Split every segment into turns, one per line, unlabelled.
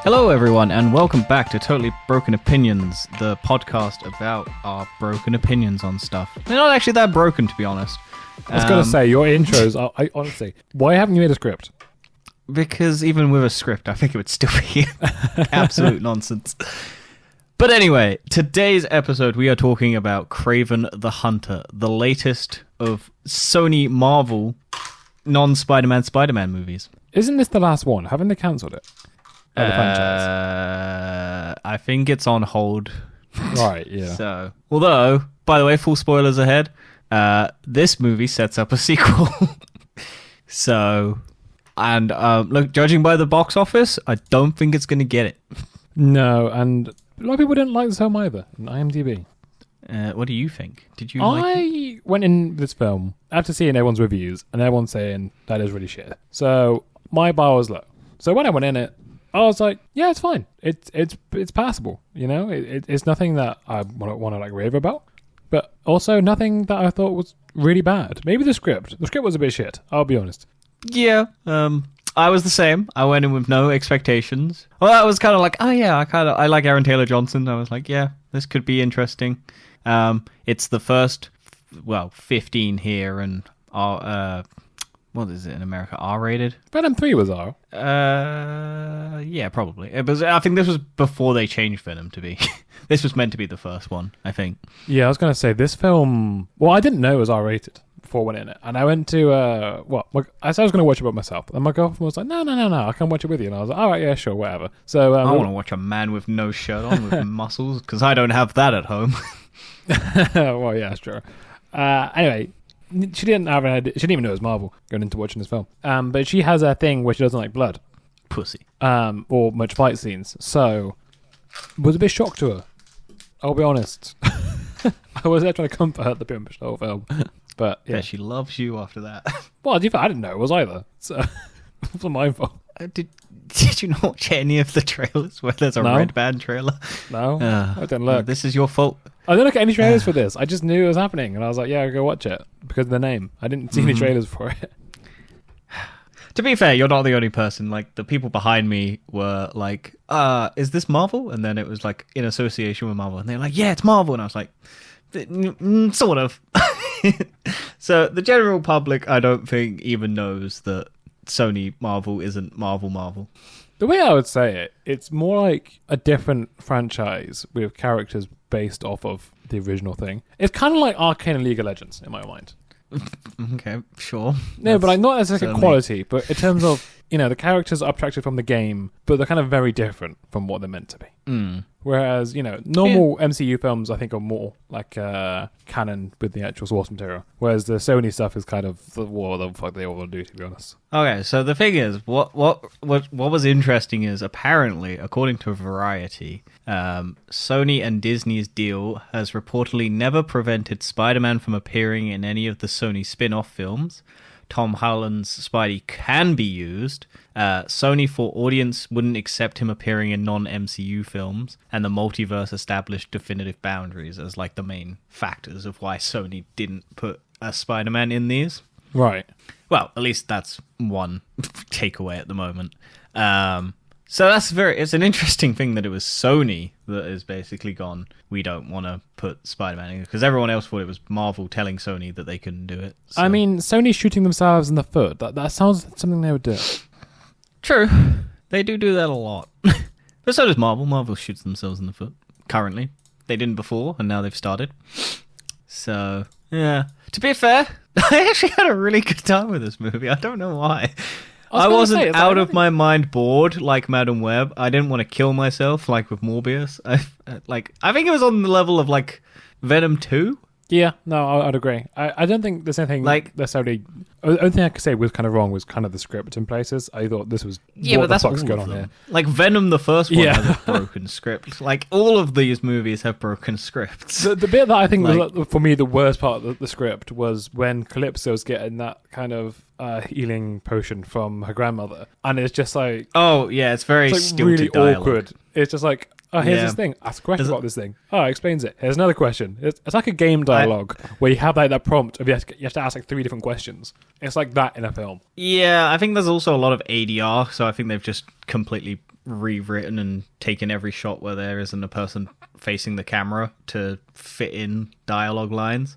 Hello, everyone, and welcome back to Totally Broken Opinions, the podcast about our broken opinions on stuff. They're not actually that broken, to be honest.
I was going to say, your intros, I honestly, why haven't you made a script?
Because even with a script, I think it would still be absolute nonsense. But anyway, today's episode, we are talking about Kraven the Hunter, the latest of Sony Marvel non-Spider-Man Spider-Man movies.
Isn't this the last one? Haven't they cancelled it? The
franchise? I think it's on hold.
Right, yeah.
So, although, by the way, full spoilers ahead, this movie sets up a sequel. So, and look, judging by the box office, I don't think it's going to get it.
No, and a lot of people didn't like this film either, in IMDb.
What do you think? Did you
I went in this film after seeing everyone's reviews, and everyone's saying that is really shit. So, my bar was low. So when I went in it, I was like, yeah, it's fine. It's passable, you know? It's nothing that I want to like rave about, but also nothing that I thought was really bad. Maybe the script. The script was a bit shit, I'll be honest.
Yeah, I was the same. I went in with no expectations. Well, I was kind of like, oh yeah, I like Aaron Taylor Johnson. I was like, yeah, this could be interesting. It's the first, 15 here, and what is it in America? R-rated?
Venom 3 was R.
Yeah, probably. I think this was before they changed Venom to be. This was meant to be the first one, I think.
Yeah, I was going to say, this film... Well, I didn't know it was R-rated before I went in it. And I went to... I said I was going to watch it by myself. And my girlfriend was like, no, I can watch it with you. And I was like, all right, yeah, sure, whatever. So
I want to watch a man with no shirt on with muscles, because I don't have that at home.
Well, yeah, sure. Anyway... She didn't have an idea. She didn't even know it was Marvel going into watching this film. But she has a thing where she doesn't like blood.
Pussy.
Or much fight scenes. So, was a bit shocked to her. I'll be honest. I was there trying to comfort her at the pretty much the whole film. But, yeah.
She loves you after that.
Well, I didn't know it was either. So, it wasn't my fault.
Did you not watch any of the trailers where there's a Red Band trailer?
No, I didn't look.
This is your fault.
I didn't look at any trailers for this. I just knew it was happening, and I was like, yeah, I'll go watch it because of the name. I didn't see any trailers for it.
To be fair, you're not the only person. Like, the people behind me were like, is this Marvel? And then it was like in association with Marvel. And they're like, yeah, it's Marvel. And I was like, sort of. So the general public, I don't think, even knows that Sony Marvel isn't Marvel.
The way I would say it, it's more like a different franchise with characters based off of the original thing. It's kind of like Arcane and League of Legends, in my mind.
Okay, sure.
No, but like not as like a quality, but in terms of, the characters are abstracted from the game, but they're kind of very different from what they're meant to be. Whereas, normal MCU films, I think, are more like canon with the actual source material. Whereas the Sony stuff is kind of what the fuck they all want to do, to be honest.
Okay, so the thing is, what was interesting is, apparently, according to Variety, Sony and Disney's deal has reportedly never prevented Spider-Man from appearing in any of the Sony spin-off films. Tom Holland's Spidey can be used. Sony for audience wouldn't accept him appearing in non-MCU films, and the multiverse established definitive boundaries as like the main factors of why Sony didn't put a Spider-Man in these.
Right.
Well, at least that's one takeaway at the moment. So it's an interesting thing that it was Sony that has basically gone, we don't want to put Spider-Man in, because everyone else thought it was Marvel telling Sony that they couldn't do it. So.
I mean, Sony's shooting themselves in the foot. That sounds like something they would do.
True. They do that a lot. But so does Marvel. Marvel shoots themselves in the foot, currently. They didn't before, and now they've started. So, yeah. To be fair, I actually had a really good time with this movie. I don't know why. I wasn't out of my mind bored like Madam Web. I didn't want to kill myself like with Morbius. I think it was on the level of like Venom 2.
Yeah, no, I'd agree. I don't think there's anything like necessarily. The only thing I could say was kind of wrong was kind of the script in places. I thought this was
but that's what's going on here. Like Venom, the first one has a broken script. Like all of these movies have broken scripts.
The bit that I think was for me the worst part of the script was when Calypso's getting that kind of healing potion from her grandmother, and it's just like,
oh yeah, it's very stilted
really
dialogue.
Awkward. It's just like, oh, here's this thing. Ask a question about this thing. Oh, it explains it. Here's another question. It's like a game dialogue where you have like that prompt of you have to ask like 3 different questions. It's like that in a film.
Yeah, I think there's also a lot of ADR, so I think they've just completely rewritten and taken every shot where there isn't a person facing the camera to fit in dialogue lines.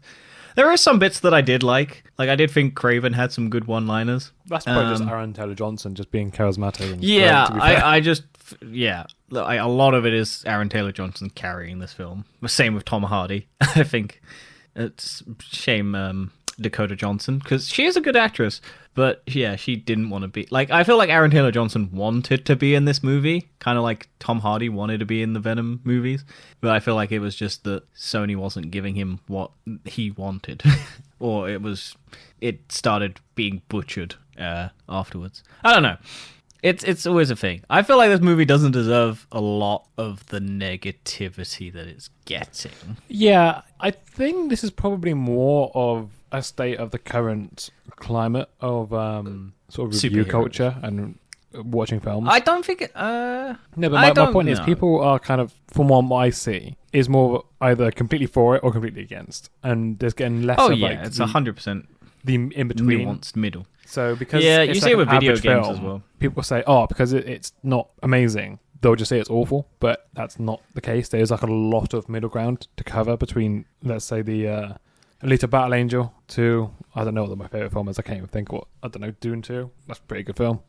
There are some bits that I did like. Like, I did think Kraven had some good one-liners.
That's probably just Aaron Taylor-Johnson just being charismatic. And
yeah,
to be fair.
A lot of it is Aaron Taylor-Johnson carrying this film. The same with Tom Hardy. I think it's shame Dakota Johnson, because she is a good actress, but yeah, she didn't want to be... Like, I feel like Aaron Taylor-Johnson wanted to be in this movie, kind of like Tom Hardy wanted to be in the Venom movies, but I feel like it was just that Sony wasn't giving him what he wanted. Or it started being butchered afterwards. I don't know. It's always a thing. I feel like this movie doesn't deserve a lot of the negativity that it's getting.
Yeah, I think this is probably more of a state of the current climate of sort of review culture and watching films.
I don't think...
no, but my point is, people are kind of, from what I see, is more either completely for it or completely against. And there's getting less of like...
it's 100%
the in-between.
Nuanced middle.
So because
you see it with video games as well.
People say, because it's not amazing, they'll just say it's awful, but that's not the case. There's like a lot of middle ground to cover between, let's say, the Alita Battle Angel to, I don't know what my favourite film is, I can't even think what, I don't know, Dune 2. That's a pretty good film.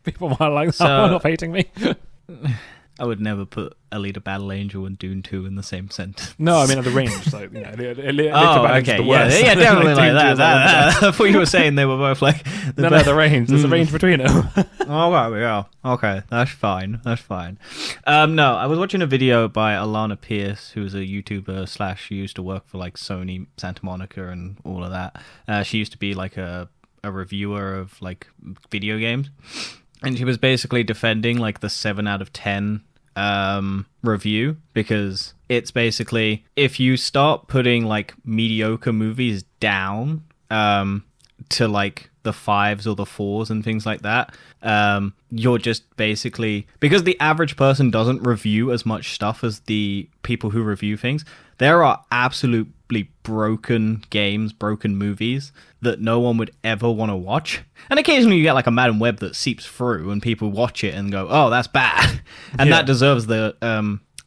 People might like that one, not hating me.
I would never put Alita Battle Angel and Dune 2 in the same sentence.
No, I mean at the range. Like, you know, Alita
Battle Angel's the worst. Yeah, definitely like that. I thought you were saying they were both like...
the range. There's a range between them.
Okay, that's fine. No, I was watching a video by Alana Pierce, who's a YouTuber / she used to work for like Sony, Santa Monica and all of that. She used to be like a reviewer of like video games. And she was basically defending like the 7 out of 10 review, because it's basically, if you start putting like mediocre movies down to like the 5s or the 4s and things like that, you're just basically, because the average person doesn't review as much stuff as the people who review things. There are absolutely broken games, broken movies that no one would ever want to watch. And occasionally you get like a Madam Web that seeps through and people watch it and go, oh, that's bad. And that deserves the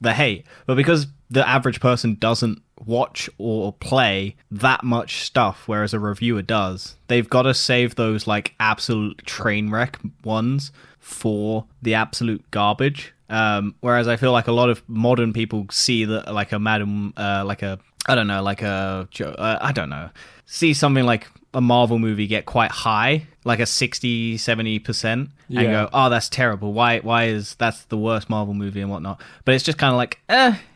hate. But because the average person doesn't watch or play that much stuff, whereas a reviewer does, they've got to save those like absolute train wreck ones for the absolute garbage. Whereas I feel like a lot of modern people see that like a Madam, see something like a Marvel movie get quite high, like a 60, 70%, and go, oh, that's terrible. Why is that's the worst Marvel movie and whatnot? But it's just kind of like,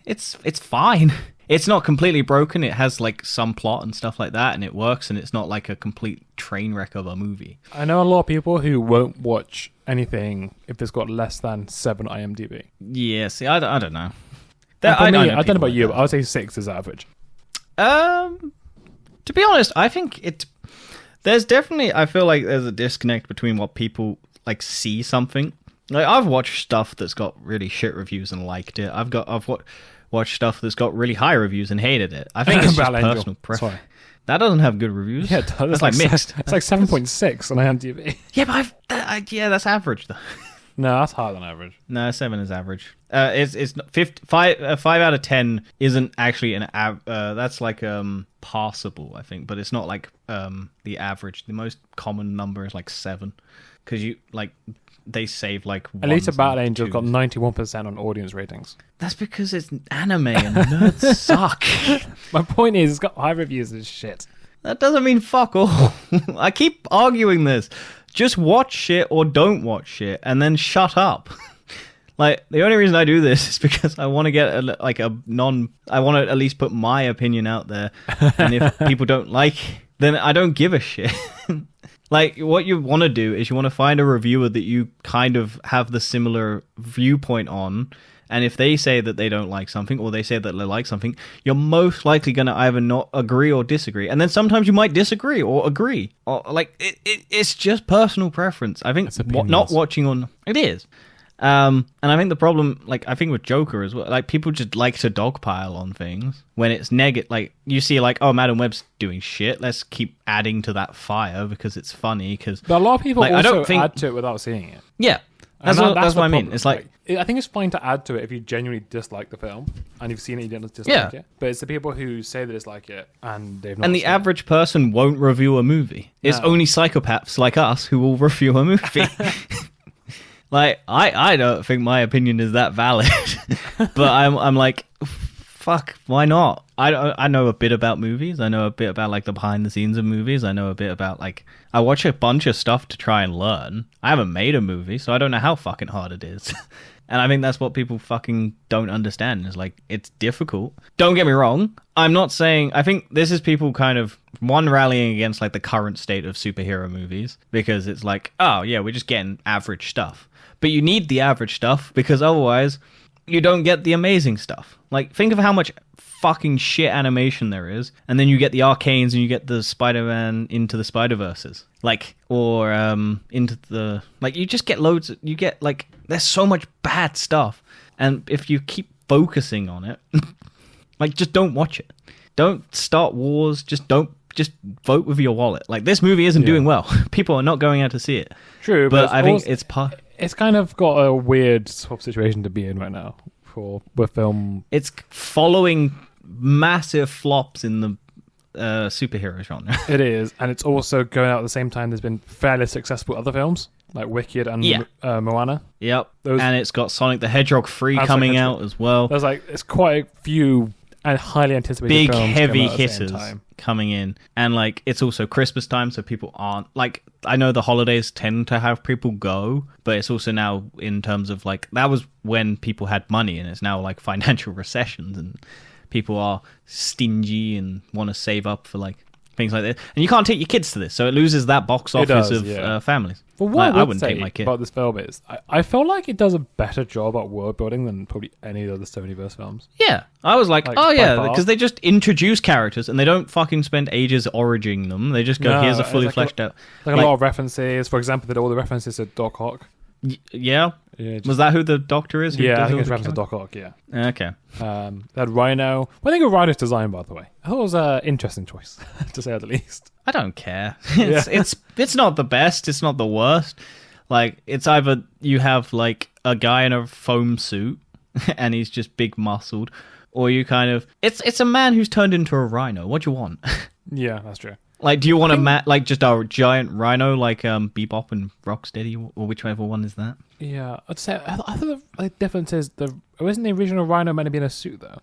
it's fine. It's not completely broken. It has like some plot and stuff like that, and it works, and it's not like a complete train wreck of a movie.
I know a lot of people who won't watch anything if it's got less than 7 IMDb.
Yeah, see, I don't know.
I don't know about you, but I would say 6 is average.
To be honest, I think there's definitely, I feel like there's a disconnect between what people like see something. Like, I've watched stuff that's got really shit reviews and liked it. I've watched stuff that's got really high reviews and hated it. I think it's just personal preference. That doesn't have good reviews.
Yeah, it does. It's like mixed. It's like 7.6 on IMDb.
Yeah, but that's average though.
No, that's higher than average.
No, 7 is average. It's 5 out of 10 isn't actually that's like passable, I think, but it's not like the average. The most common number is like 7, because you like they save like
Alita Battle Angel got 91% on audience ratings.
That's because it's anime and nerds suck.
My point is, it's got high reviews as shit.
That doesn't mean fuck all. I keep arguing this. Just watch shit or don't watch shit, and then shut up. Like, the only reason I do this is because I want to get I want to at least put my opinion out there. And if people don't like, then I don't give a shit. Like, what you want to do is you want to find a reviewer that you kind of have the similar viewpoint on. And if they say that they don't like something, or they say that they like something, you're most likely going to either not agree or disagree. And then sometimes you might disagree or agree. Or, like, it's just personal preference. I think not watching on... It is. And I think the problem, like, I think with Joker as well, like, people just like to dogpile on things when it's negative. Like, you see, like, oh, Madam Web's doing shit. Let's keep adding to that fire because it's funny. But
a lot of people also add to it without seeing it.
Yeah. That's
And
what I mean.
problem.
It's like
I think it's fine to add to it if you genuinely dislike the film and you've seen it, you don't dislike
Yeah.
it. But it's the people who say they dislike it and they've not.
and the
seen it.
average person won't review a movie. It's
No.
only psychopaths like us who will review a movie. Like I don't think my opinion is that valid, but I'm like, fuck, why not? I know a bit about movies. I know a bit about like the behind the scenes of movies. I know a bit about like I watch a bunch of stuff to try and learn. I haven't made a movie, so I don't know how fucking hard it is. And I think that's what people fucking don't understand. Is like it's difficult. Don't get me wrong. I'm not saying. I think this is people kind of rallying against like the current state of superhero movies because it's like, oh yeah, we're just getting average stuff. But you need the average stuff because otherwise you don't get the amazing stuff. Like think of how much fucking shit animation there is, and then you get the Arcanes and you get the Spider-Man Into the Spider-Verses. Like or into the like you just get loads. You get like there's so much bad stuff, and if you keep focusing on it, like just don't watch it. Don't start wars. Just vote with your wallet. Like this movie isn't doing well. People are not going out to see it.
True,
but I think it's part.
It's kind of got a weird sort of situation to be in right now with film.
It's following massive flops in the superhero genre.
It is, and it's also going out at the same time. There's been fairly successful other films like Wicked and Moana.
Yep, and it's got Sonic the Hedgehog 3 coming out as well.
There's like it's quite a few and highly anticipated
big
films
heavy
coming out at the same
hitters
time.
coming in, and like it's also Christmas time, so people aren't like. I know the holidays tend to have people go, but it's also now in terms of like that was when people had money, and it's now like financial recessions, and people are stingy and want to save up for like things like this. And you can't take your kids to this, so it loses that box office of families.
Well, what
I
would
wouldn't
say
take my kid
about this film is I feel like it does a better job at world building than probably any of the other Sonyverse films.
Yeah, I was like oh
by
yeah,
far.
because they just introduce characters and they don't fucking spend ages origining them. They just go, here's a fully fleshed out.
Like a lot of references. For example, they did all the references to Doc Ock.
Yeah. Was that who the doctor is?
Yeah, I think it's reference to Doc Ock, yeah.
Okay.
They had Rhino. What do you think of Rhino's design, by the way? I thought it was an interesting choice, to say the least.
I don't care. It's not the best. It's not the worst. Like, it's either you have, like, a guy in a foam suit, and he's just big muscled, or you kind of... It's a man who's turned into a rhino. What do you want?
Yeah, that's true.
Like, do you want like just a giant rhino like Bebop and Rocksteady, or whichever one is that?
Yeah, I'd say I thought the difference is wasn't the original rhino meant to be in a suit though?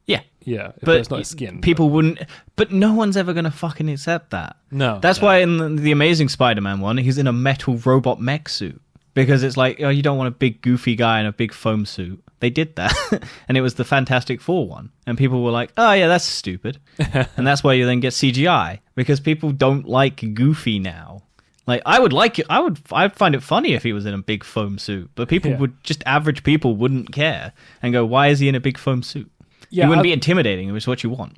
Yeah,
yeah,
but
it's not his skin.
People wouldn't. But no one's ever gonna fucking accept that.
No,
that's why in the Amazing Spider-Man one, he's in a metal robot mech suit because it's like, oh, you don't want a big goofy guy in a big foam suit. They did that, and it was the Fantastic Four one, and people were like, "Oh yeah, that's stupid," and that's why you then get CGI because people don't like Goofy now. Like I would like it, I'd find it funny if he was in a big foam suit, but people would just average people wouldn't care and go, "Why is he in a big foam suit?" Yeah, he wouldn't be intimidating. It was what you want.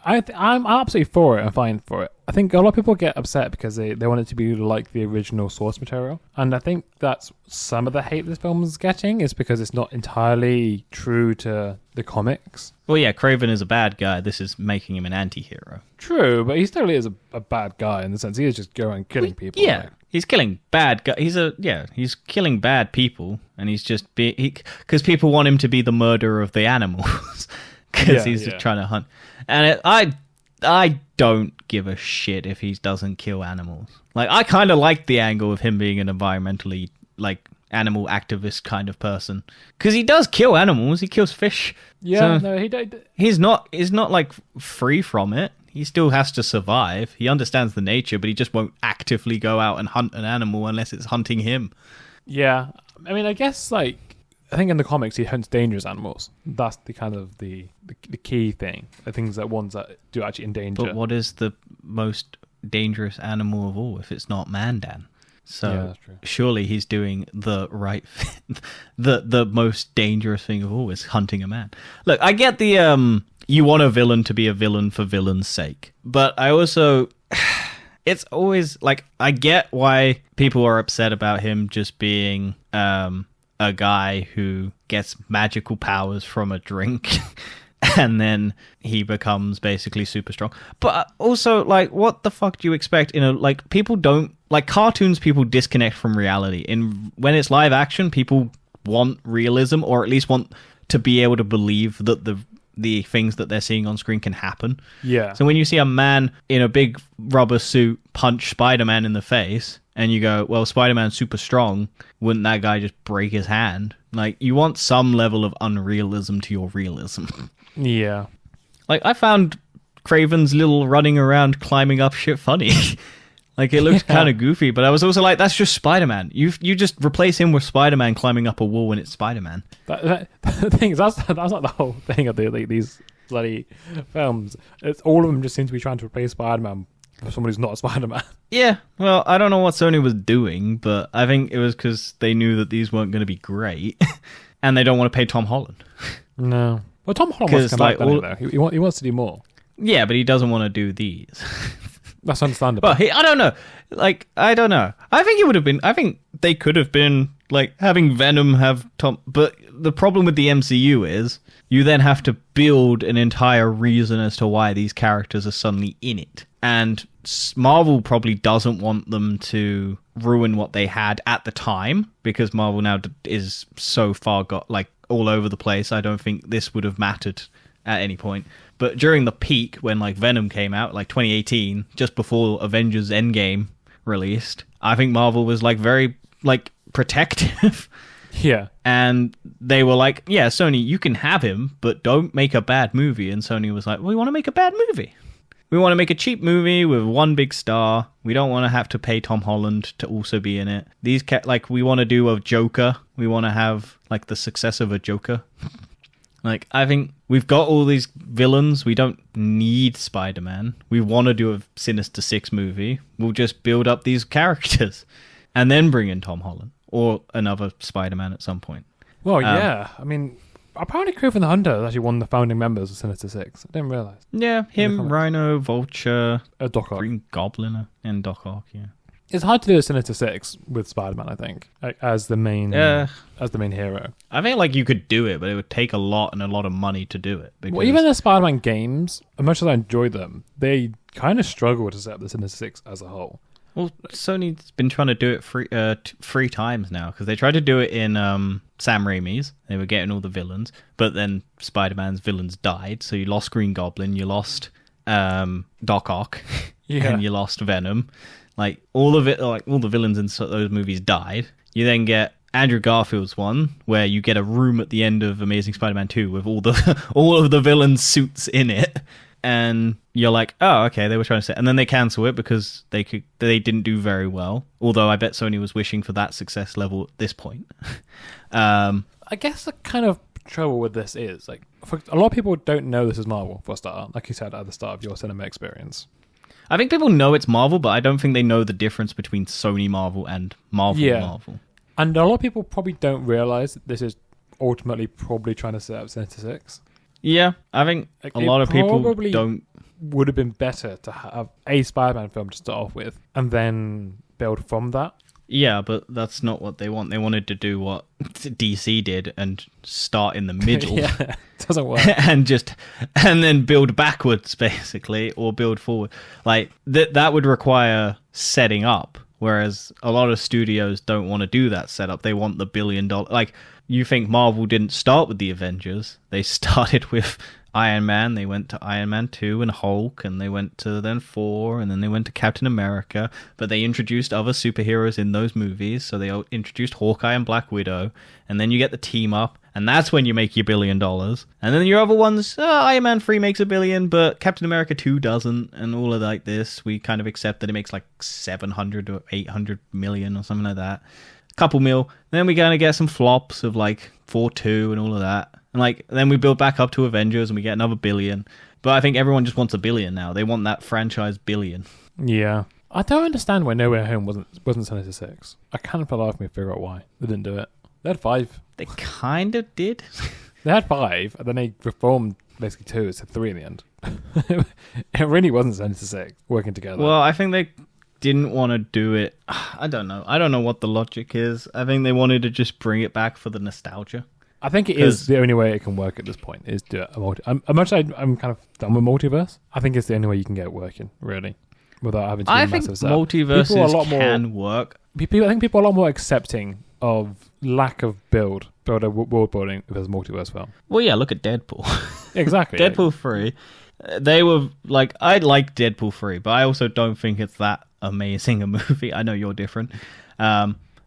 I'm absolutely for it. I'm fine for it. I think a lot of people get upset because they want it to be like the original source material. And I think that's some of the hate this film is getting is because it's not entirely true to the comics.
Well, yeah, Kraven is a bad guy. This is making him an anti-hero.
True, but he still is a bad guy in the sense he is just going killing people.
Yeah, he's killing bad guys. He's killing bad people, and he's just because people want him to be the murderer of the animals because he's just trying to hunt. And I don't give a shit if he doesn't kill animals. Like, I kind of like the angle of him being an environmentally, like, animal activist kind of person. Because he does kill animals. He kills fish.
Yeah, so no, he don't.
He's not, like, free from it. He still has to survive. He understands the nature, but he just won't actively go out and hunt an animal unless it's hunting him.
Yeah. I mean, I guess, like, I think in the comics he hunts dangerous animals. That's the kind of the key thing. The things that ones that do actually endanger.
But what is the most dangerous animal of all if it's not Mandan? So
that's true.
Surely he's doing the right the most dangerous thing of all is hunting a man. Look, I get the you want a villain to be a villain for villain's sake. But I also it's always like I get why people are upset about him just being a guy who gets magical powers from a drink and then he becomes basically super strong. But also, like, what the fuck do you expect in a, like, people don't like cartoons, people disconnect from reality. When it's live action, people want realism, or at least want to be able to believe that the things that they're seeing on screen can happen.
Yeah.
So when you see a man in a big rubber suit punch Spider-Man in the face, and you go, well, Spider-Man's super strong, wouldn't that guy just break his hand? Like, you want some level of unrealism to your realism.
Yeah.
Like, I found Kraven's little running around climbing up shit funny. Like, it looked kind of goofy, but I was also like, that's just Spider-Man. You just replace him with Spider-Man climbing up a wall when it's Spider-Man.
The thing is, that's like the whole thing of these bloody films. It's all of them just seem to be trying to replace Spider-Man with someone who's not a Spider-Man.
Yeah, well, I don't know what Sony was doing, but I think it was because they knew that these weren't going to be great, and they don't want to pay Tom Holland.
No. Well, Tom Holland wants to come back, though. He wants to do more.
Yeah, but he doesn't want to do these.
That's understandable.
But I don't know. Like, I don't know. I think it would have been... I think they could have been, like, having Venom have Tom... But the problem with the MCU is you then have to build an entire reason as to why these characters are suddenly in it. And Marvel probably doesn't want them to ruin what they had at the time, because Marvel now is so far all over the place. I don't think this would have mattered at any point. But during the peak, when like Venom came out, like 2018, just before Avengers Endgame released, I think Marvel was like very like protective.
Yeah.
And they were like, yeah, Sony, you can have him, but don't make a bad movie. And Sony was like, well, we want to make a bad movie. We want to make a cheap movie with one big star. We don't want to have to pay Tom Holland to also be in it. We want to do a Joker. We want to have like the success of a Joker. Like, I think we've got all these villains. We don't need Spider-Man. We want to do a Sinister Six movie. We'll just build up these characters and then bring in Tom Holland or another Spider-Man at some point.
Well, yeah. I mean, apparently Kraven the Hunter is actually one of the founding members of Sinister Six. I didn't realise.
Yeah, him, Rhino, Vulture,
Doc Ock.
Green Goblin, and Doc Ock, yeah.
It's hard to do a Sinister Six with Spider-Man, I think, as the main hero.
I think like you could do it, but it would take a lot of money to do it.
Well, even the Spider-Man games, as much as I enjoy them, they kind of struggle to set up the Sinister Six as a whole.
Well, Sony's been trying to do it three times now, because they tried to do it in Sam Raimi's. They were getting all the villains, but then Spider-Man's villains died, so you lost Green Goblin, you lost Doc Ock, and you lost Venom. Like all of it, like all the villains in those movies died. You then get Andrew Garfield's one, where you get a room at the end of Amazing Spider-Man 2 with all of the villains' suits in it, and you're like, oh, okay, they were trying to say, and then they cancel it because they didn't do very well. Although I bet Sony was wishing for that success level at this point.
I guess the kind of trouble with this is like, a lot of people don't know this is Marvel for a start, like you said at the start of your cinema experience.
I think people know it's Marvel, but I don't think they know the difference between Sony Marvel and Marvel.
And a lot of people probably don't realize that this is ultimately probably trying to set up Sinister Six.
Yeah, I think a lot of people don't.
Would have been better to have a Spider-Man film to start off with, and then build from that.
Yeah, but that's not what they want. They wanted to do what DC did and start in the middle.
Yeah, it doesn't work.
and then build backwards, basically, or build forward. Like, that would require setting up, whereas a lot of studios don't want to do that setup. They want the $1 billion... Like, you think Marvel didn't start with the Avengers. They started with Iron Man, they went to Iron Man 2 and Hulk, and they went to then Thor, and then they went to Captain America, but they introduced other superheroes in those movies, so they introduced Hawkeye and Black Widow, and then you get the team up, and that's when you make your $1 billion. And then your other ones, Iron Man 3 makes $1 billion, but Captain America 2 doesn't, and all of like this, we kind of accept that it makes like 700 or 800 million or something like that. Couple mil, then we kind of get some flops of like 4-2 and all of that. And like then we build back up to Avengers and we get another $1 billion. But I think everyone just wants $1 billion now. They want that franchise $1 billion.
Yeah. I don't understand why No Way Home wasn't Sinister Six. I can't for the life of me figure out why they didn't do it. They had 5.
They kind of did.
They had 5, and then they reformed basically 2, so 3 in the end. It really wasn't Sinister Six working together.
Well, I think they didn't want to do it. I don't know. I don't know what the logic is. I think they wanted to just bring it back for the nostalgia.
I think it is the only way it can work at this point, is do a multi. I'm kind of done with multiverse. I think it's the only way you can get it working, really. without having to be
I
a
think
massive set.
multiverses can work.
I think people are a lot more accepting of lack of world building if there's a multiverse film.
Well, yeah, look at Deadpool.
Exactly.
Deadpool 3. They were like, I like Deadpool 3, but I also don't think it's that amazing a movie. I know you're different.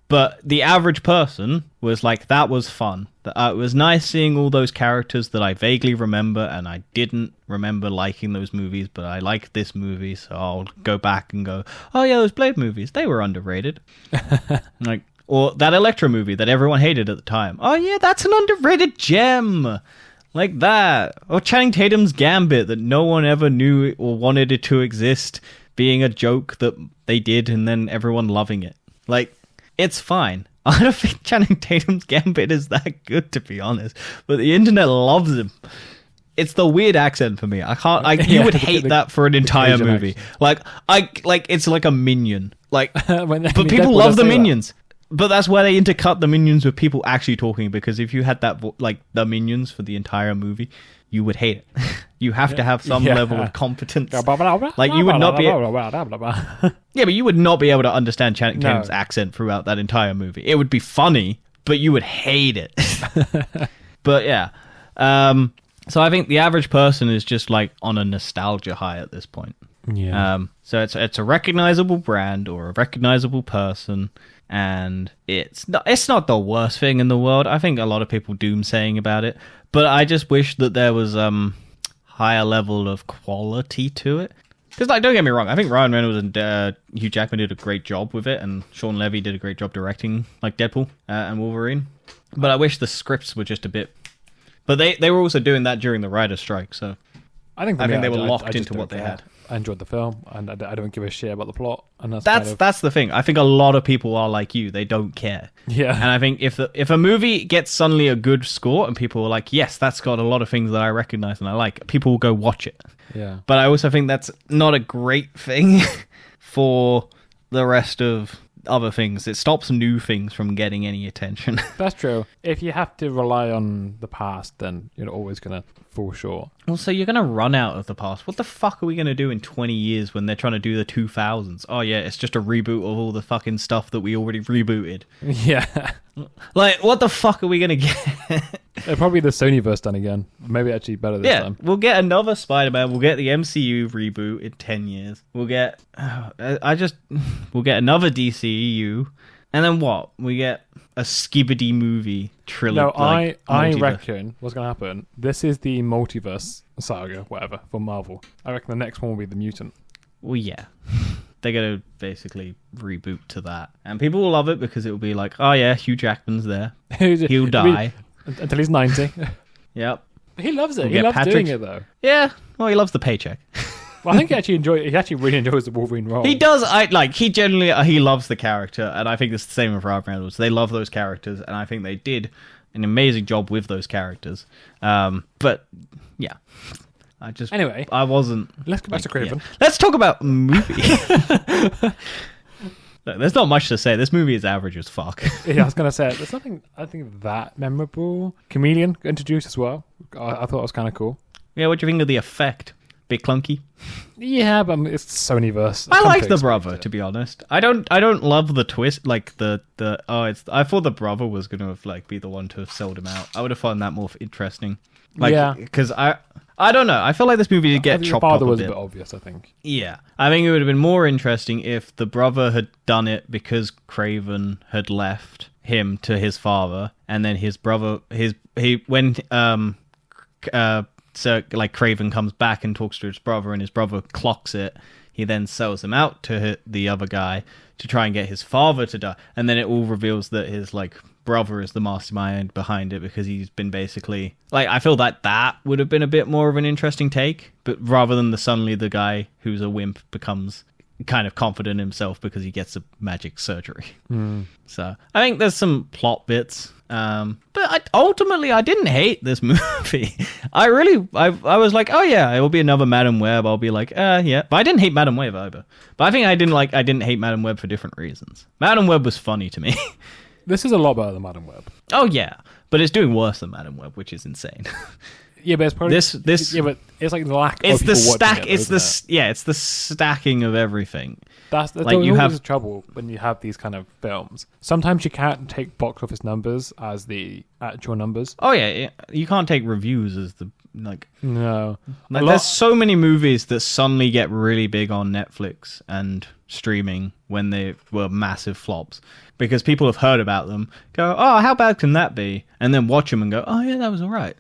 But the average person was like, that was fun. It was nice seeing all those characters that I vaguely remember, and I didn't remember liking those movies, but I liked this movie, so I'll go back and go, oh yeah, those Blade movies, they were underrated. Like, or that Electro movie that everyone hated at the time. Oh yeah, that's an underrated gem. Like that. Or Channing Tatum's Gambit that no one ever knew or wanted it to exist, being a joke that they did and then everyone loving it. Like, it's fine. I don't think Channing Tatum's Gambit is that good, to be honest. But the internet loves him. It's the weird accent for me. I can't. You would hate that for an entire movie. Like, it's like a minion. Like, but people love the minions. But that's where they intercut the minions with people actually talking. Because if you had that, like the minions for the entire movie, you would hate it. You have to have some level of competence. Like, you would not be. Yeah, but you would not be able to understand Channing Tatum's accent throughout that entire movie. It would be funny, but you would hate it. But yeah. So I think the average person is just like on a nostalgia high at this point.
Yeah.
So it's a recognizable brand or a recognizable person, and it's not the worst thing in the world. I think a lot of people doomsaying about it, but I just wish that there was higher level of quality to it. Because, like, don't get me wrong, I think Ryan Reynolds and Hugh Jackman did a great job with it, and Sean Levy did a great job directing, like, Deadpool and Wolverine. But I wish the scripts were just a bit... But they were also doing that during the writer's strike, so I think they were locked into what they had.
I enjoyed the film, and I don't give a shit about the plot. And
that's the thing. I think a lot of people are like you; they don't care.
Yeah.
And I think if a movie gets suddenly a good score, and people are like, "Yes, that's got a lot of things that I recognize and I like," people will go watch it.
Yeah.
But I also think that's not a great thing for the rest of other things. It stops new things from getting any attention.
That's true. If you have to rely on the past, then you're always going to fall short.
Also, you're going to run out of the past. What the fuck are we going to do in 20 years when they're trying to do the 2000s? Oh yeah, it's just a reboot of all the fucking stuff that we already rebooted.
Yeah.
Like, what the fuck are we going to get?
It'll probably be the Sonyverse done again. Maybe actually better this time.
We'll get another Spider-Man. We'll get the MCU reboot in 10 years. We'll get... we'll get another DCEU. And then what? We get a Skibbity movie trilogy.
No, I reckon what's going to happen, this is the multiverse saga, whatever, for Marvel. I reckon the next one will be The Mutant.
Well, yeah. They're going to basically reboot to that. And people will love it because it will be like, oh yeah, Hugh Jackman's there. He'll die.
Until he's 90.
Yep.
He loves it. He loves doing it, though.
Yeah. Well, he loves the paycheck.
Well, I think he actually really enjoys the Wolverine role.
He does. He loves the character, and I think it's the same with Ryan Reynolds. They love those characters, and I think they did an amazing job with those characters. But yeah.
Anyway,
I wasn't...
Let's go back to Kraven.
Yeah. Let's talk about movie. Look, there's not much to say. This movie is average as fuck.
Yeah, I was going to say, there's nothing, I think, that memorable. Chameleon introduced as well. I thought it was kind of cool.
Yeah, what do you think of the effect? Bit clunky?
Yeah, but it's Sonyverse.
I like the brother, to be honest. I don't love the twist, like I thought the brother was going to have like be the one to have sold him out. I would have found that more interesting. Like, yeah, because I don't know. I feel like this movie did get chopped up a bit. The father was a bit
obvious, I think.
Yeah. I think it would have been more interesting if the brother had done it because Kraven had left him to his father, and then his brother, when Kraven comes back and talks to his brother, and his brother clocks it, he then sells him out to the other guy to try and get his father to die, and then it all reveals that his brother is the mastermind behind it because he's been basically I feel that would have been a bit more of an interesting take, but rather than suddenly the guy who's a wimp becomes kind of confident in himself because he gets a magic surgery. So I think there's some plot bits, but ultimately I didn't hate this movie. I was like, oh yeah, it will be another Madam Web. I'll be like, yeah, but I didn't hate Madam Web either. But I think I didn't hate Madam Web for different reasons. Madam Web was funny to me.
This is a lot better than Madam Web.
Oh yeah, but it's doing worse than Madam Web, which is insane.
Yeah, but it's probably
this.
Yeah, but it's like the lack
It's
of
the
people
stack.
watching it,
It's it's the stacking of everything.
That's
like
always
you have
trouble when you have these kind of films. Sometimes you can't take box office numbers as the actual numbers.
Oh yeah, you can't take reviews as the like.
No,
There's so many movies that suddenly get really big on Netflix and streaming when they were massive flops because people have heard about them. Go, oh, how bad can that be? And then watch them and go, oh yeah, that was all right.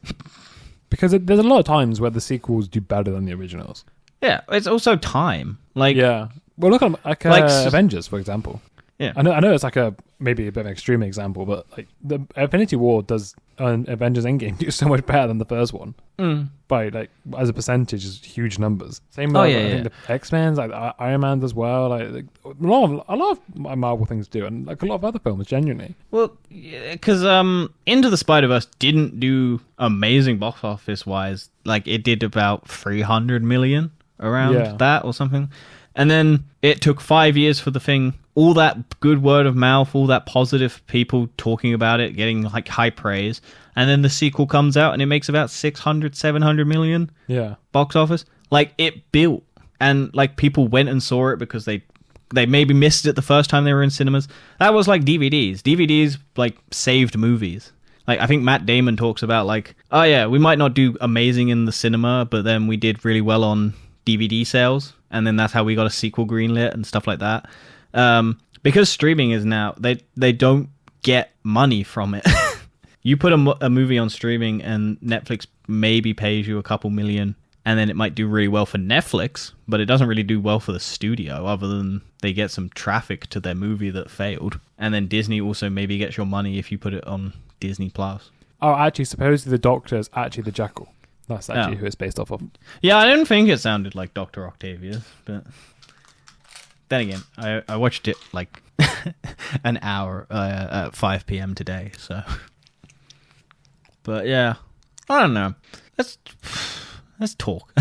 Because there's a lot of times where the sequels do better than the originals.
Yeah, it's also time. Like
yeah. Well, look at Avengers, for example.
Yeah,
I know it's like maybe a bit of an extreme example, but like the Infinity War does Avengers Endgame do so much better than the first one by like as a percentage, is huge numbers. Same with I think the X-Men's, like Iron Man as well. Like a lot of Marvel things do, and like a lot of other films genuinely.
Well, because Into the Spider-Verse didn't do amazing box office wise. Like it did about 300 million around that or something. And then it took 5 years for the thing, all that good word of mouth, all that positive people talking about it, getting like high praise. And then the sequel comes out and it makes about 600, 700 million box office. Like it built and like people went and saw it because they maybe missed it the first time they were in cinemas. That was like DVDs. DVDs like saved movies. Like I think Matt Damon talks about like, oh yeah, we might not do amazing in the cinema, but then we did really well on DVD sales. And then that's how we got a sequel greenlit and stuff like that. Because streaming is now, they don't get money from it. You put a movie on streaming and Netflix maybe pays you a couple million, and then it might do really well for Netflix, but it doesn't really do well for the studio other than they get some traffic to their movie that failed. And then Disney also maybe gets your money if you put it on Disney Plus.
Oh, actually, supposedly the Doctor is actually the Jackal. That's actually who it's based off of.
Yeah, I didn't think it sounded like Dr. Octavius, but then again, I watched it like an hour at 5 p.m. today, so. But yeah, I don't know. Let's talk.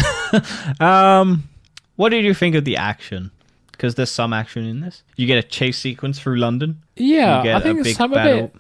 What did you think of the action? Because there's some action in this. You get a chase sequence through London.
Yeah, I think some of it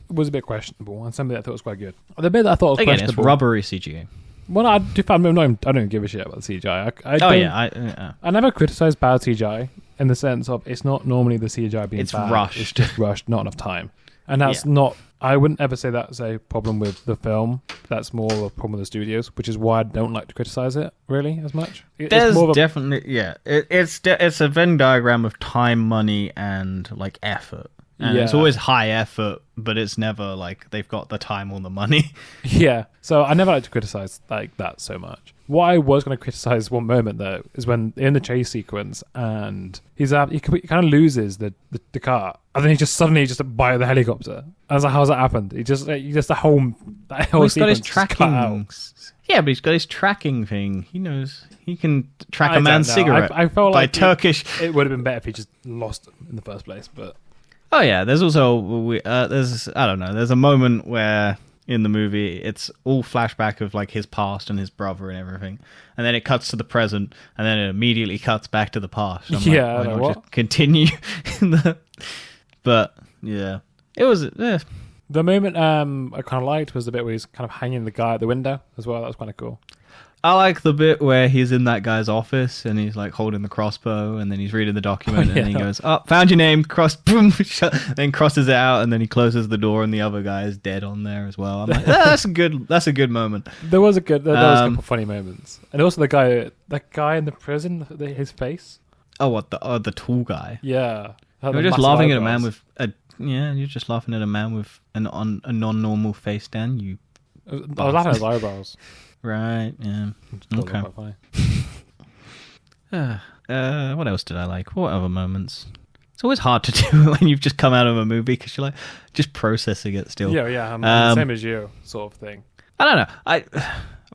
was a bit questionable, and some of it I thought was quite good. The bit that I thought was questionable.
It's rubbery CGI.
Well, I don't give a shit about the CGI. I never criticize bad CGI in the sense of it's not normally the CGI being bad.
Rushed.
It's just rushed, not enough time. And that's not... I wouldn't ever say that's a problem with the film. That's more of a problem with the studios, which is why I don't like to criticize it, really, as much.
There's definitely... It's a Venn diagram of time, money, and, like, effort. And it's always high effort, but it's never like they've got the time or the money.
Yeah, so I never like to criticize like that so much. What I was going to criticize one moment though is when in the chase sequence and he kind of loses the car, and then he just suddenly by the helicopter. I was like, how's that happened? He just the whole
he's got his
sequence
tracking. Yeah, but he's got his tracking thing. He knows he can track a man's cigarette.
I felt like
Turkish.
It would have been better if he just lost him in the first place, but.
Oh yeah, there's also there's a moment where in the movie it's all flashback of like his past and his brother and everything, and then it cuts to the present, and then it immediately cuts back to the past. I'm
yeah,
like, why not just continue. But yeah, it was the
moment I kind of liked was the bit where he's kind of hanging the guy at the window as well. That was kind of cool.
I like the bit where he's in that guy's office and he's like holding the crossbow and then he's reading the document and he goes, "Oh, found your name, boom, then crosses it out and then he closes the door and the other guy is dead on there as well." I'm like, that's a good moment.
There was a couple funny moments, and also that guy in the prison, his face.
Oh, what the tall guy?
Yeah,
you're just laughing at a man with you're just laughing at a man with a non-normal face, Dan.
I was laughing at his eyebrows.
Right, yeah. Okay. What else did I like? What other moments? It's always hard to do when you've just come out of a movie because you're like just processing it still.
Yeah, same as you, sort of thing.
I don't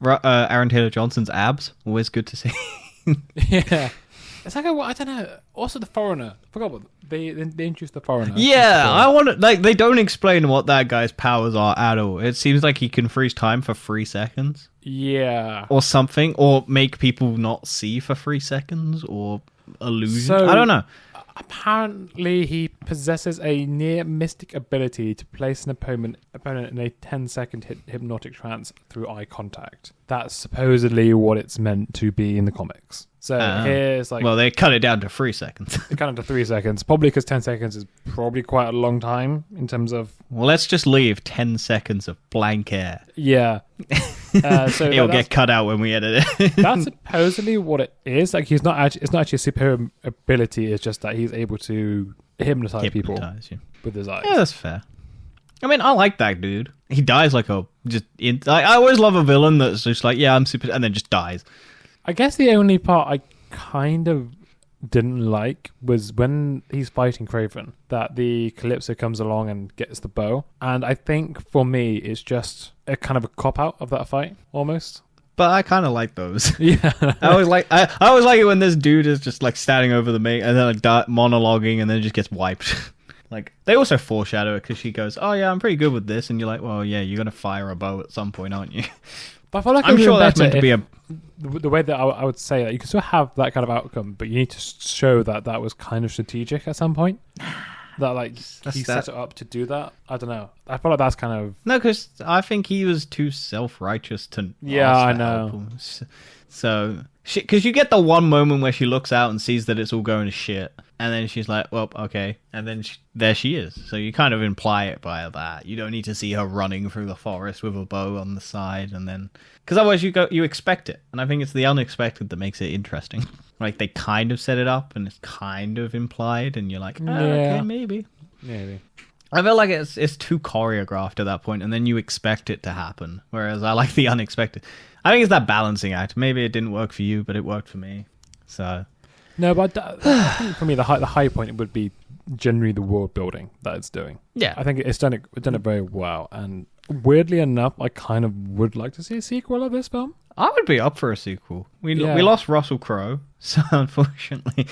know. Aaron Taylor Johnson's abs, always good to see.
Yeah. It's like I don't know. Also, the foreigner. I forgot what they introduced the foreigner.
Yeah, I want to they don't explain what that guy's powers are at all. It seems like he can freeze time for 3 seconds.
Yeah,
or something, or make people not see for 3 seconds, or illusion. I don't know.
Apparently, he possesses a near mystic ability to place an opponent in a 10-second hypnotic trance through eye contact. That's supposedly what it's meant to be in the comics. So here's like...
Well, they cut it down to 3 seconds.
They cut it to 3 seconds. Probably because 10 seconds is probably quite a long time in terms of...
Well, let's just leave 10 seconds of blank air.
Yeah. So
it'll get cut out when we edit it.
That's supposedly what it is. Like, it's not actually a superior ability. It's just that he's able to hypnotize people with his eyes.
Yeah, that's fair. I mean, I like that dude. He dies like a... I always love a villain that's just like, yeah, I'm super... And then just dies.
I guess the only part I kind of didn't like was when he's fighting Kraven, that the Calypso comes along and gets the bow. And I think for me, it's just a kind of a cop-out of that fight, almost.
But I kind of like those.
Yeah.
I always like it when this dude is just like standing over the mate and then like monologuing and then it just gets wiped. Like, they also foreshadow it because she goes, oh yeah, I'm pretty good with this. And you're like, well, yeah, you're going to fire a bow at some point, aren't you?
But I feel like
I'm sure that's meant to be a...
The way that I would say that you can still have that kind of outcome, but you need to show that that was kind of strategic at some point. That like he set it up to do that. I don't know. I feel like that's kind of...
No, because I think he was too self-righteous to...
Yeah, I know.
So, because you get the one moment where she looks out and sees that it's all going to shit. And then she's like, well, okay. And then there she is. So you kind of imply it by that. You don't need to see her running through the forest with a bow on the side. And then... Because otherwise you expect it. And I think it's the unexpected that makes it interesting. Like, they kind of set it up and it's kind of implied. And you're like, okay, maybe. I feel like it's too choreographed at that point, and then you expect it to happen. Whereas I like the unexpected. I think it's that balancing act. Maybe it didn't work for you, but it worked for me. So
no, but I think for me the high point would be generally the world building that it's doing.
Yeah,
I think it's done it very well. And weirdly enough, I kind of would like to see a sequel of this film.
I would be up for a sequel. We lost Russell Crowe, so unfortunately,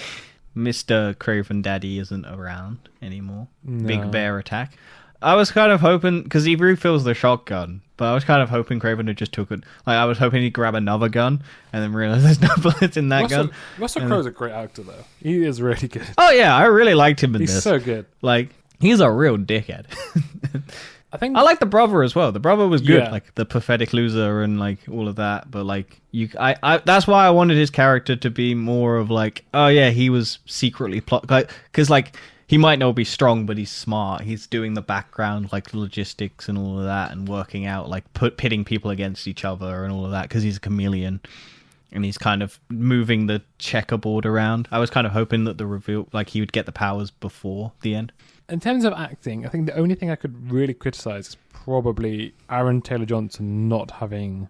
Mr. Kraven Daddy isn't around anymore. No. Big Bear Attack. I was kind of hoping, because he refills the shotgun, but I was kind of hoping Kraven had just took it. Like, I was hoping he'd grab another gun and then realize there's no bullets in that gun.
Russell Crowe's a great actor, though. He is really good.
Oh, yeah, I really liked him in this.
He's so good.
Like, he's a real dickhead. I like the brother as well. The brother was good, like the pathetic loser and like all of that. But like that's why I wanted his character to be more of like, oh yeah, he was secretly because like he might not be strong, but he's smart. He's doing the background like logistics and all of that, and working out like pitting people against each other and all of that because he's a chameleon. And he's kind of moving the checkerboard around. I was kind of hoping that the reveal, like he would get the powers before the end.
In terms of acting, I think the only thing I could really criticize is probably Aaron Taylor-Johnson not having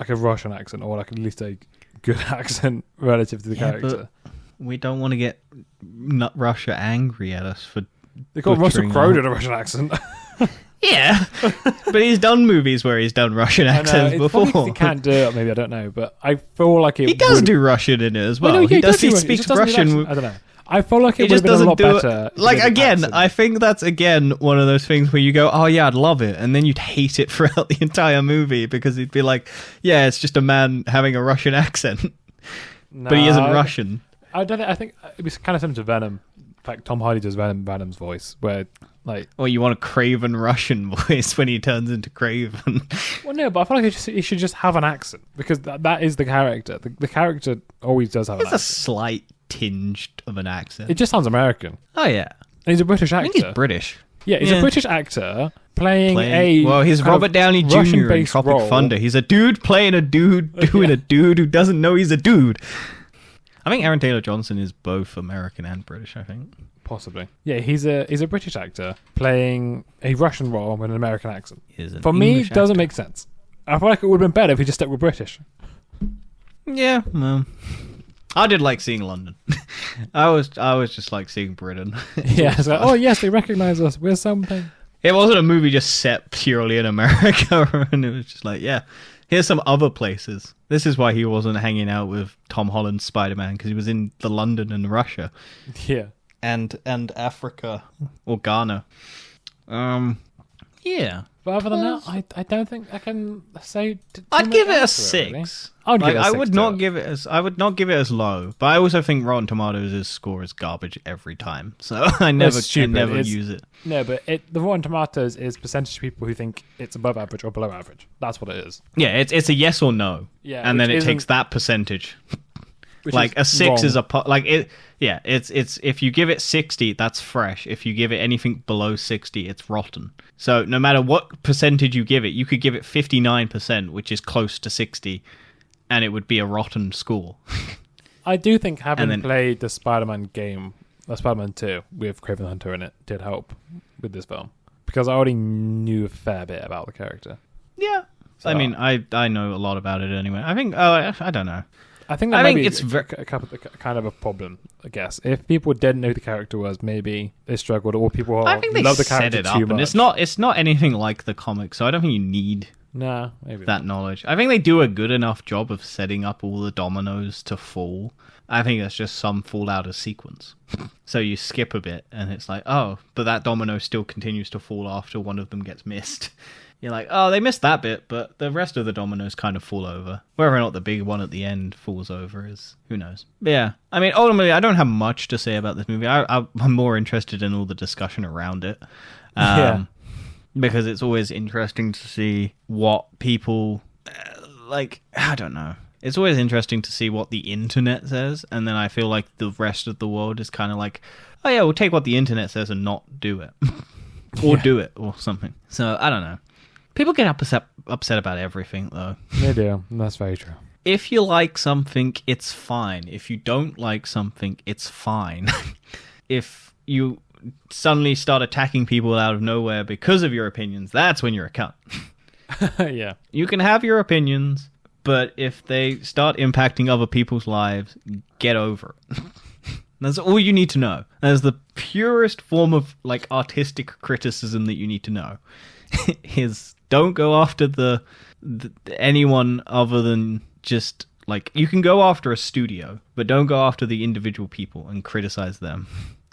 like a Russian accent, or like at least a good accent relative to the character.
But we don't want to get Russia angry at us for...
They got Russell Crowe in a Russian accent.
Yeah, but he's done movies where he's done Russian accents before.
He can't do it, maybe, I don't know, but I feel like
he does do Russian in it as well. He speaks Russian.
I don't know. I feel like it would have been a lot better.
Like, again, I think that's, again, one of those things where you go, oh, yeah, I'd love it. And then you'd hate it throughout the entire movie because it'd be like, yeah, it's just a man having a Russian accent. No, but he isn't Russian.
I think it was kind of similar to Venom. In fact, Tom Hardy does Venom's voice, where, like...
Or you want a Kraven Russian voice when he turns into Kraven.
Well, no, but I feel like he should just have an accent, because that is the character. The character always does have an accent.
It's a slight tinge of an accent.
It just sounds American.
Oh, yeah.
And he's a British actor.
I think he's British.
Yeah, he's a British actor playing a...
Well, he's Robert Downey Jr. in Tropic Thunder. He's a dude playing a dude doing a dude who doesn't know he's a dude. I think Aaron Taylor-Johnson is both American and British, I think.
Possibly. Yeah, he's a British actor playing a Russian role with an American accent.
For
me, it doesn't make sense. I feel like it would have been better if he just stuck with British.
Yeah, well... I did like seeing London. I was just like seeing Britain.
Yeah, it's like, oh yes, they recognize us. We're something.
It wasn't a movie just set purely in America, and it was just like, yeah, here's some other places. This is why he wasn't hanging out with Tom Holland's Spider-Man, because he was in the London and Russia.
Yeah.
And Africa or Ghana. Yeah.
But other than that, I don't think I can say.
I'd give it a 6.
I'd give it a 6
I would not give it as low. But I also think Rotten Tomatoes' score is garbage every time, so I never use it.
No, but the Rotten Tomatoes is percentage of people who think it's above average or below average. That's what it is.
Yeah, it's a yes or no.
Yeah,
and then it takes that percentage. Like a 6 is it's if you give it 60, that's fresh. If you give it anything below 60, it's rotten. So no matter what percentage you give it, you could give it 59%, which is close to 60, and it would be a rotten score.
I do think having played the Spider-Man game, Spider-Man 2 with Kraven the Hunter in it, did help with this film because I already knew a fair bit about the character.
Yeah, so, I mean, I know a lot about it anyway. I think I don't know.
I think it's kind of a problem, I guess. If people didn't know who the character was, maybe they struggled, or people love the character too much.
And it's not anything like the comics, so I don't think you need that knowledge. I think they do a good enough job of setting up all the dominoes to fall. I think that's just some fall out of sequence. So you skip a bit, and it's like, oh, but that domino still continues to fall after one of them gets missed. You're like, oh, they missed that bit, but the rest of the dominoes kind of fall over. Whether or not the big one at the end falls over is who knows. But yeah, I mean, ultimately, I don't have much to say about this movie. I'm more interested in all the discussion around it. Because it's always interesting to see what people, I don't know. It's always interesting to see what the internet says, and then I feel like the rest of the world is kind of like, oh yeah, we'll take what the internet says and not do it. Or do it, or something. So, I don't know. People get upset about everything, though.
They do. That's very true.
If you like something, it's fine. If you don't like something, it's fine. If you suddenly start attacking people out of nowhere because of your opinions, that's when you're a cunt.
Yeah.
You can have your opinions, but if they start impacting other people's lives, get over it. That's all you need to know. That's the purest form of artistic criticism that you need to know. Is don't go after the anyone other than just you can go after a studio, but don't go after the individual people and criticize them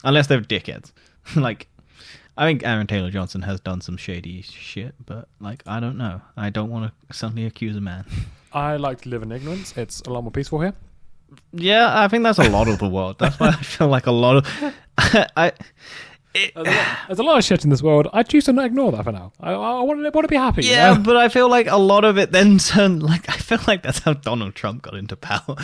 unless they're dickheads. I think Aaron Taylor Johnson has done some shady shit, but I don't know. I don't want to suddenly accuse a man. I
like to live in ignorance. It's a lot more peaceful here.
Yeah, I think that's a lot of the world. That's why I feel like a lot of
there's a lot of shit in this world. I choose to not ignore that for now. I want to be happy.
Yeah,
you know?
But I feel like a lot of it then turned. I feel like that's how Donald Trump got into power.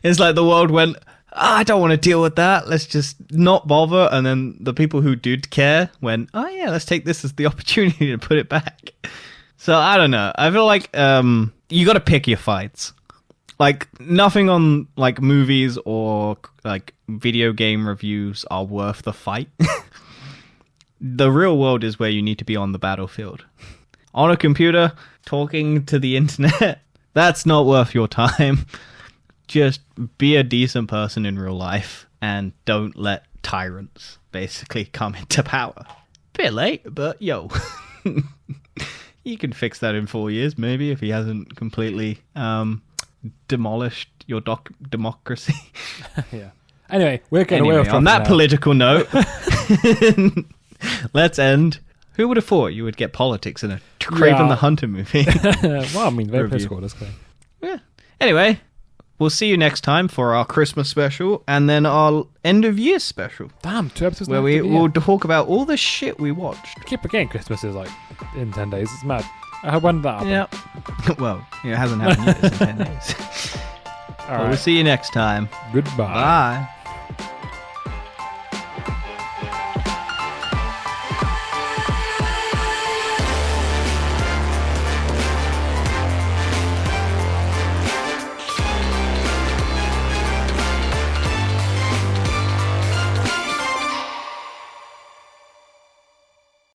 It's like the world went, I don't want to deal with that. Let's just not bother. And then the people who did care went, oh yeah, let's take this as the opportunity to put it back. So I don't know. I feel like you got to pick your fights. Nothing on movies or video game reviews are worth the fight. The real world is where you need to be on the battlefield. On a computer, talking to the internet, that's not worth your time. Just be a decent person in real life and don't let tyrants basically come into power. Bit late, but yo. You can fix that in 4 years, maybe, if he hasn't completely demolished your democracy.
Yeah. Anyway, we're getting away
on that political note. Let's end. Who would have thought you would get politics in a Kraven the Hunter movie?
Well, I mean, very political, that's clear.
Yeah. Anyway, we'll see you next time for our Christmas special and then our end of year special.
Damn, 2 episodes
where we'll talk about all the shit we watched.
I keep forgetting Christmas is in 10 days. It's mad. When did that happen?
Yeah. Well, it hasn't happened yet. It's in 10 days.
All right.
We'll see you next time.
Goodbye.
Bye.